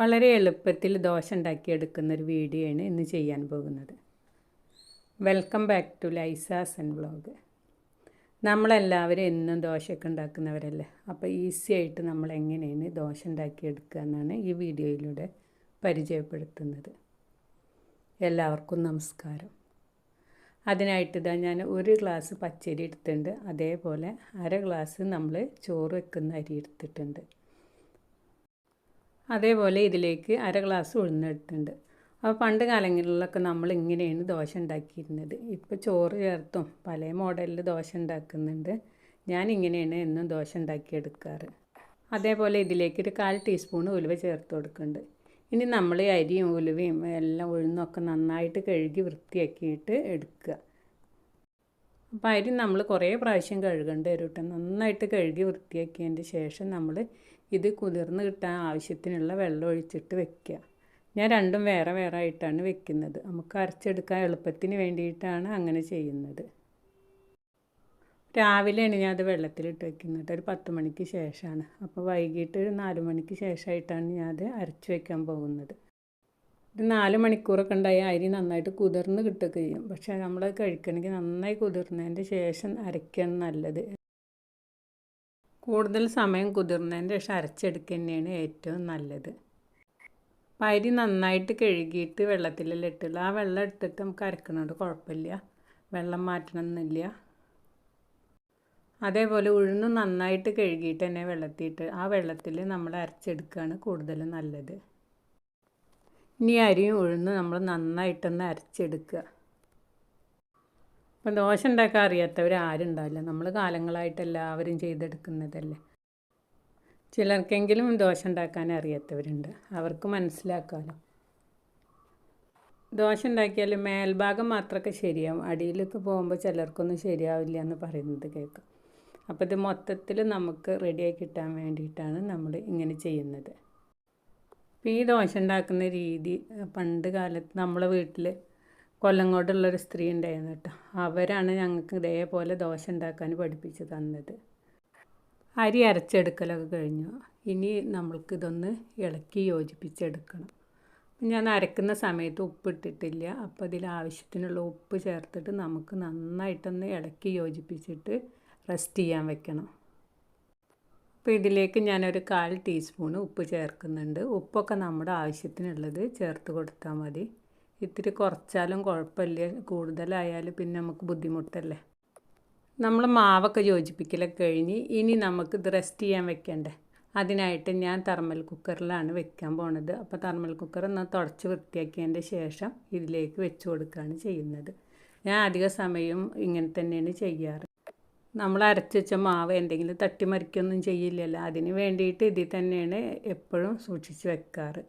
വളരെ എളുപ്പത്തിൽ ദോശ ഉണ്ടാക്കിയെടുക്കുന്നൊരു വീഡിയോ ആണ് ഇന്ന് ചെയ്യാൻ പോകുന്നത്. Welcome back to Laisa's vlog. നമ്മളെല്ലാവരും എന്നും ദോശയൊക്കെ ഉണ്ടാക്കുന്നവരല്ലേ. അപ്പോൾ ഈസി ആയിട്ട് നമ്മൾ എങ്ങനെയാണ് ദോശ ഉണ്ടാക്കിയെടുക്കുക എന്നാണ് ഈ വീഡിയോയിലൂടെ പരിചയപ്പെടുത്തുന്നത്. എല്ലാവർക്കും നമസ്കാരം. അതിനായിട്ട് ഞാൻ ഒരു ഗ്ലാസ് പച്ചരി എടുത്തിട്ടുണ്ട്. അതേപോലെ അര ഗ്ലാസ് നമ്മൾ ചോറ് വെക്കുന്ന അരി എടുത്തിട്ടുണ്ട്. അതേപോലെ ഇതിലേക്ക് അര ഗ്ലാസ് ഉഴുന്നെടുത്തിട്ടുണ്ട്. അപ്പോൾ പണ്ട് കാലങ്ങളിലൊക്കെ നമ്മൾ ഇങ്ങനെയാണ് ദോശ ഉണ്ടാക്കിയിരുന്നത്. ഇപ്പോൾ ചോറ് ചേർത്തും പല മോഡലിൽ ദോശ ഉണ്ടാക്കുന്നുണ്ട്. ഞാനിങ്ങനെയാണ് എന്നും ദോശ ഉണ്ടാക്കിയെടുക്കാറ്. അതേപോലെ ഇതിലേക്ക് ഒരു 1/4 ടീസ്പൂൺ ഉലുവ ചേർത്ത് കൊടുക്കുന്നുണ്ട്. ഇനി നമ്മൾ അരിയും ഉലുവയും എല്ലാം ഉഴുന്നൊക്കെ നന്നായിട്ട് കഴുകി വൃത്തിയാക്കിയിട്ട് എടുക്കുക. അപ്പോൾ അരി നമ്മൾ കുറേ പ്രാവശ്യം കഴുകേണ്ടി വരും കേട്ടോ. നന്നായിട്ട് കഴുകി വൃത്തിയാക്കിയതിൻ്റെ ശേഷം നമ്മൾ ഇത് കുതിർന്ന് കിട്ടാൻ ആവശ്യത്തിനുള്ള വെള്ളം ഒഴിച്ചിട്ട് വെക്കുക. ഞാൻ രണ്ടും വേറെ വേറെ ആയിട്ടാണ് വെക്കുന്നത്. നമുക്ക് അരച്ചെടുക്കാൻ എളുപ്പത്തിന് വേണ്ടിയിട്ടാണ് അങ്ങനെ ചെയ്യുന്നത്. രാവിലെയാണ് ഞാൻ അത് വെള്ളത്തിലിട്ട് വെക്കുന്നത്. ഒരു 10 മണിക്ക് ശേഷമാണ്. അപ്പോൾ വൈകിട്ട് 4 മണിക്ക് ശേഷമായിട്ടാണ് ഞാൻ അത് അരച്ച് വെക്കാൻ പോകുന്നത്. ഒരു 4 മണിക്കൂറൊക്കെ ഉണ്ടായ അരി നന്നായിട്ട് കുതിർന്ന് കിട്ടുകയൊക്കെ ചെയ്യും. പക്ഷേ നമ്മൾ കഴിക്കണമെങ്കിൽ നന്നായി കുതിർന്നതിൻ്റെ ശേഷം അരയ്ക്കുകയാണ് നല്ലത്. കൂടുതൽ സമയം കുതിർന്നതിൻ്റെ ശേഷം അരച്ചെടുക്കുക തന്നെയാണ് ഏറ്റവും നല്ലത്. അപ്പം അരി നന്നായിട്ട് കഴുകിയിട്ട് വെള്ളത്തിലെല്ലാം ഇട്ടുള്ളൂ. ആ വെള്ളം എടുത്തിട്ട് നമുക്ക് അരക്കണോണ്ട് കുഴപ്പമില്ല, വെള്ളം മാറ്റണമെന്നില്ല. അതേപോലെ ഉഴുന്ന് നന്നായിട്ട് കഴുകിയിട്ട് തന്നെ വെള്ളത്തിയിട്ട് ആ വെള്ളത്തിൽ നമ്മൾ അരച്ചെടുക്കുകയാണ് കൂടുതൽ നല്ലത്. ഇനി അരിയും ഉഴുന്ന് നമ്മൾ നന്നായിട്ടൊന്ന് അരച്ചെടുക്കുക. അപ്പം ദോശ ഉണ്ടാക്കാൻ അറിയാത്തവർ ആരും ഉണ്ടാവില്ല. നമ്മൾ കാലങ്ങളായിട്ട് എല്ലാവരും ചെയ്തെടുക്കുന്നതല്ലേ. ചിലർക്കെങ്കിലും ദോശ ഉണ്ടാക്കാൻ അറിയാത്തവരുണ്ട്. അവർക്ക് മനസ്സിലാക്കാമല്ലോ. ദോശ ഉണ്ടാക്കിയാൽ മേൽഭാഗം മാത്രമൊക്കെ ശരിയാവും, അടിയിലേക്ക് പോകുമ്പോൾ ചിലർക്കൊന്നും ശരിയാവില്ല എന്ന് പറയുന്നത് കേൾക്കാം. അപ്പോൾ ഇത് മൊത്തത്തിൽ നമുക്ക് റെഡിയാക്കി കിട്ടാൻ വേണ്ടിയിട്ടാണ് നമ്മൾ ഇങ്ങനെ ചെയ്യുന്നത്. അപ്പോൾ ഈ ദോശ ഉണ്ടാക്കുന്ന രീതി പണ്ട് കാലത്ത് നമ്മളെ വീട്ടിൽ കൊല്ലങ്കോടുള്ളൊരു സ്ത്രീ ഉണ്ടായിരുന്നു കേട്ടോ. അവരാണ് ഞങ്ങൾക്ക് ഇതേപോലെ ദോശ ഉണ്ടാക്കാൻ പഠിപ്പിച്ച് തന്നത്. അരി അരച്ചെടുക്കലൊക്കെ കഴിഞ്ഞു. ഇനി നമ്മൾക്കിതൊന്ന് ഇളക്കി യോജിപ്പിച്ചെടുക്കണം. ഞാൻ അരക്കുന്ന സമയത്ത് ഉപ്പിട്ടിട്ടില്ല. അപ്പോൾ ഇതിൽ ആവശ്യത്തിനുള്ള ഉപ്പ് ചേർത്തിട്ട് നമുക്ക് നന്നായിട്ടൊന്ന് ഇളക്കി യോജിപ്പിച്ചിട്ട് റെസ്റ്റ് ചെയ്യാൻ വെക്കണം. അപ്പോൾ ഇതിലേക്ക് ഞാനൊരു 1/4 ടീസ്പൂൺ ഉപ്പ് ചേർക്കുന്നുണ്ട്. ഉപ്പൊക്കെ നമ്മുടെ ആവശ്യത്തിനുള്ളത് ചേർത്ത് കൊടുത്താൽ മതി. ഇത്തിരി കുറച്ചാലും കുഴപ്പമില്ല, കൂടുതലായാലും പിന്നെ നമുക്ക് ബുദ്ധിമുട്ടല്ലേ. നമ്മൾ മാവൊക്കെ യോജിപ്പിക്കലൊക്കെ കഴിഞ്ഞ് ഇനി നമുക്കിത് റെസ്റ്റ് ചെയ്യാൻ വെക്കണ്ടേ. അതിനായിട്ട് ഞാൻ തെർമൽ കുക്കറിലാണ് വെക്കാൻ പോണത്. അപ്പോൾ തെർമൽ കുക്കർ ഒന്ന് തുടച്ച് വൃത്തിയാക്കിയതിൻ്റെ ശേഷം ഇതിലേക്ക് വെച്ച് കൊടുക്കുകയാണ് ചെയ്യുന്നത്. ഞാൻ അധിക സമയം ഇങ്ങനെ തന്നെയാണ് ചെയ്യാറ്. നമ്മൾ അരച്ച് വെച്ച മാവ് എന്തെങ്കിലും തട്ടിമറിക്കൊന്നും ചെയ്യില്ലല്ലോ. അതിന് വേണ്ടിയിട്ട് ഇതിൽ തന്നെയാണ് എപ്പോഴും സൂക്ഷിച്ച് വെക്കാറ്.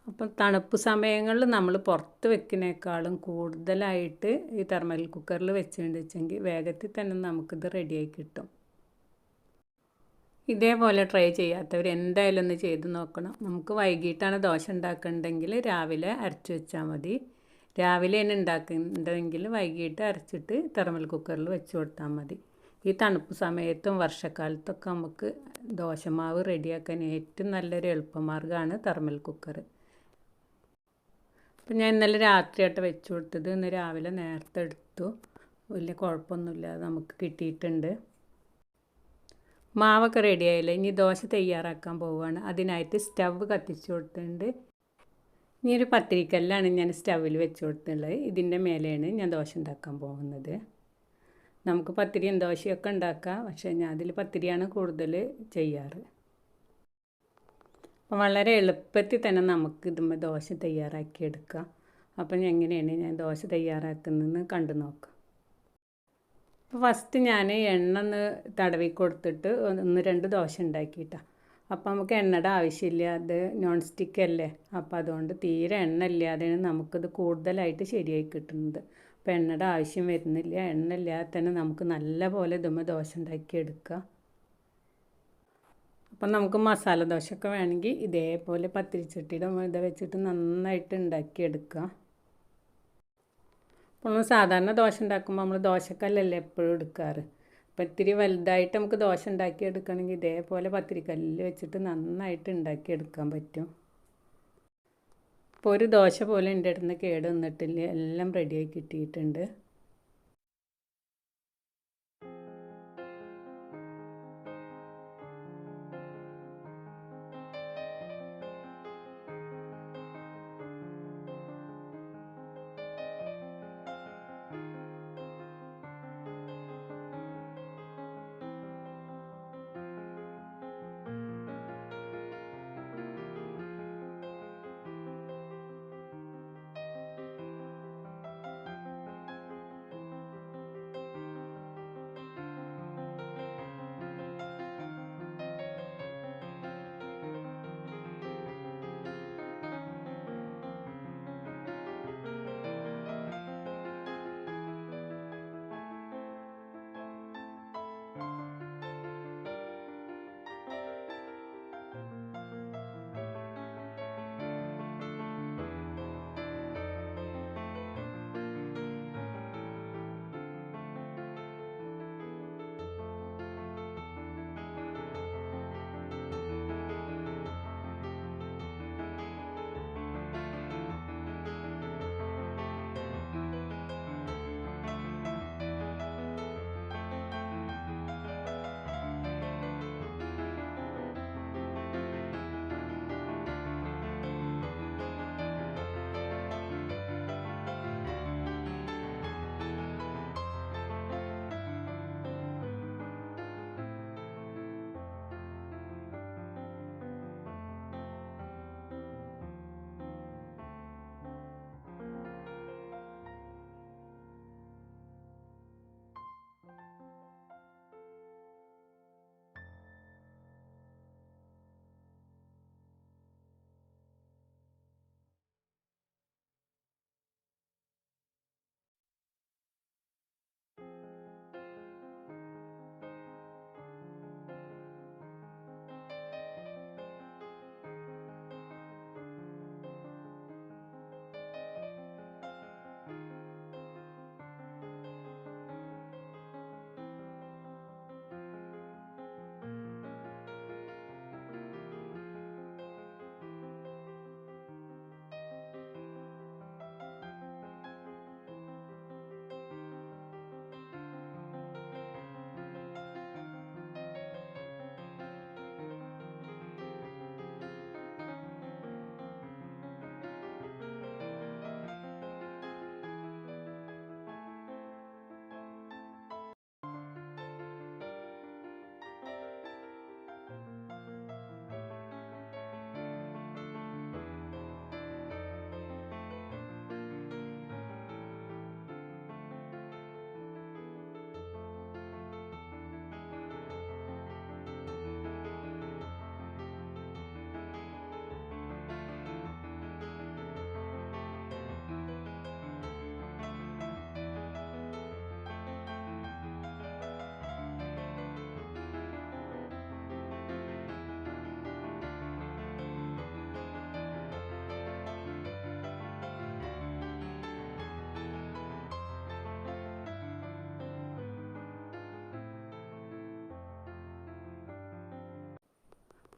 അപ്പം തണുപ്പ് സമയങ്ങളിൽ നമ്മൾ പുറത്ത് വെക്കുന്നതിനേക്കാളും കൂടുതലായിട്ട് ഈ തെർമൽ കുക്കറിൽ വെച്ചെങ്കിൽ വേഗത്തിൽ തന്നെ നമുക്കിത് റെഡിയായി കിട്ടും. ഇതേപോലെ ട്രൈ ചെയ്യാത്തവർ എന്തായാലും ഒന്ന് ചെയ്ത് നോക്കണം. നമുക്ക് വൈകിട്ടാണ് ദോശ ഉണ്ടാക്കുന്നുണ്ടെങ്കിൽ രാവിലെ അരച്ച് വെച്ചാൽ മതി. രാവിലെ തന്നെ ഉണ്ടാക്കുന്നുണ്ടെങ്കിൽ വൈകിട്ട് അരച്ചിട്ട് തെർമൽ കുക്കറിൽ വെച്ച് കൊടുത്താൽ മതി. ഈ തണുപ്പ് സമയത്തും വർഷക്കാലത്തൊക്കെ നമുക്ക് ദോശമാവ് റെഡിയാക്കാൻ ഏറ്റവും നല്ലൊരു എളുപ്പമാർഗ്ഗമാണ് തെർമൽ കുക്കർ. അപ്പം ഞാൻ ഇന്നലെ രാത്രിയായിട്ട് വെച്ച് കൊടുത്തത് ഇന്ന് രാവിലെ നേരത്തെ എടുത്തു. വലിയ കുഴപ്പമൊന്നുമില്ലാതെ നമുക്ക് കിട്ടിയിട്ടുണ്ട്. മാവൊക്കെ റെഡിയായില്ല. ഇനി ദോശ തയ്യാറാക്കാൻ പോവുകയാണ്. അതിനായിട്ട് സ്റ്റവ് കത്തിച്ച് കൊടുത്തിട്ടുണ്ട്. ഇനി ഒരു പത്തിരിക്കല്ലാണ് ഞാൻ സ്റ്റവിൽ വെച്ച് കൊടുത്തിട്ടുള്ളത്. ഇതിൻ്റെ മേലെയാണ് ഞാൻ ദോശ ഉണ്ടാക്കാൻ പോകുന്നത്. നമുക്ക് പത്തിരിയും ദോശയൊക്കെ ഉണ്ടാക്കാം, പക്ഷേ ഞാൻ അതിൽ പത്തിരിയാണ് കൂടുതൽ ചെയ്യാറ്. അപ്പം വളരെ എളുപ്പത്തിൽ തന്നെ നമുക്ക് ഇതുമ്പോൾ ദോശ തയ്യാറാക്കിയെടുക്കാം. അപ്പം എങ്ങനെയാണ് ഞാൻ ദോശ തയ്യാറാക്കുന്നതെന്ന് കണ്ടു നോക്കാം. അപ്പോൾ ഫസ്റ്റ് ഞാൻ എണ്ണ ഒന്ന് തടവി കൊടുത്തിട്ട് 1-2 ദോശ ഉണ്ടാക്കിയിട്ടാണ്. അപ്പോൾ നമുക്ക് എണ്ണയുടെ ആവശ്യമില്ല, അത് നോൺ സ്റ്റിക്ക് അല്ലേ. അപ്പോൾ അതുകൊണ്ട് തീരെ എണ്ണ ഇല്ലാതെയാണ് നമുക്കിത് കൂടുതലായിട്ട് ശരിയായി കിട്ടുന്നത്. അപ്പോൾ എണ്ണയുടെ ആവശ്യം വരുന്നില്ല. എണ്ണ ഇല്ലാതെ തന്നെ നമുക്ക് നല്ല പോലെ ഇതുമ്പോൾ ദോശ ഉണ്ടാക്കിയെടുക്കുക. അപ്പം നമുക്ക് മസാല ദോശയൊക്കെ വേണമെങ്കിൽ ഇതേപോലെ പത്തിരിച്ചട്ടിയുടെ ഇത് വെച്ചിട്ട് നന്നായിട്ട് ഉണ്ടാക്കിയെടുക്കുക. അപ്പോൾ നമ്മൾ സാധാരണ ദോശ ഉണ്ടാക്കുമ്പോൾ നമ്മൾ ദോശക്കല്ലല്ലേ എപ്പോഴും എടുക്കാറ്. അപ്പോൾ ഇത്തിരി വലുതായിട്ട് നമുക്ക് ദോശ ഉണ്ടാക്കിയെടുക്കണമെങ്കിൽ ഇതേപോലെ പത്തിരിക്കല്ലിൽ വെച്ചിട്ട് നന്നായിട്ട് ഉണ്ടാക്കിയെടുക്കാൻ പറ്റും. ഇപ്പോൾ ഒരു ദോശ പോലെ എൻ്റെ അടുത്ത് നിന്ന് കേട് വന്നിട്ടില്ല, എല്ലാം റെഡിയായി കിട്ടിയിട്ടുണ്ട്.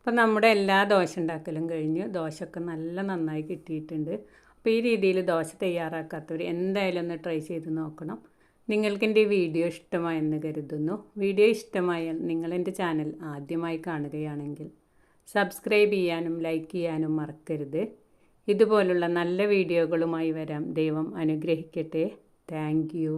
അപ്പം നമ്മുടെ എല്ലാ ദോശ ഉണ്ടാക്കലും കഴിഞ്ഞ് ദോശയൊക്കെ നല്ല നന്നായി കിട്ടിയിട്ടുണ്ട്. അപ്പോൾ ഈ രീതിയിൽ ദോശ തയ്യാറാക്കാത്തവർ എന്തായാലും ഒന്ന് ട്രൈ ചെയ്ത് നോക്കണം. നിങ്ങൾക്ക് എൻ്റെ വീഡിയോ ഇഷ്ടമായെന്ന് കരുതുന്നു. വീഡിയോ ഇഷ്ടമായാൽ നിങ്ങൾ എൻ്റെ ചാനൽ ആദ്യമായി കാണുകയാണെങ്കിൽ സബ്സ്ക്രൈബ് ചെയ്യാനും ലൈക്ക് ചെയ്യാനും മറക്കരുത്. ഇതുപോലുള്ള നല്ല വീഡിയോകളുമായി വരാം. ദൈവം അനുഗ്രഹിക്കട്ടെ. Thank you.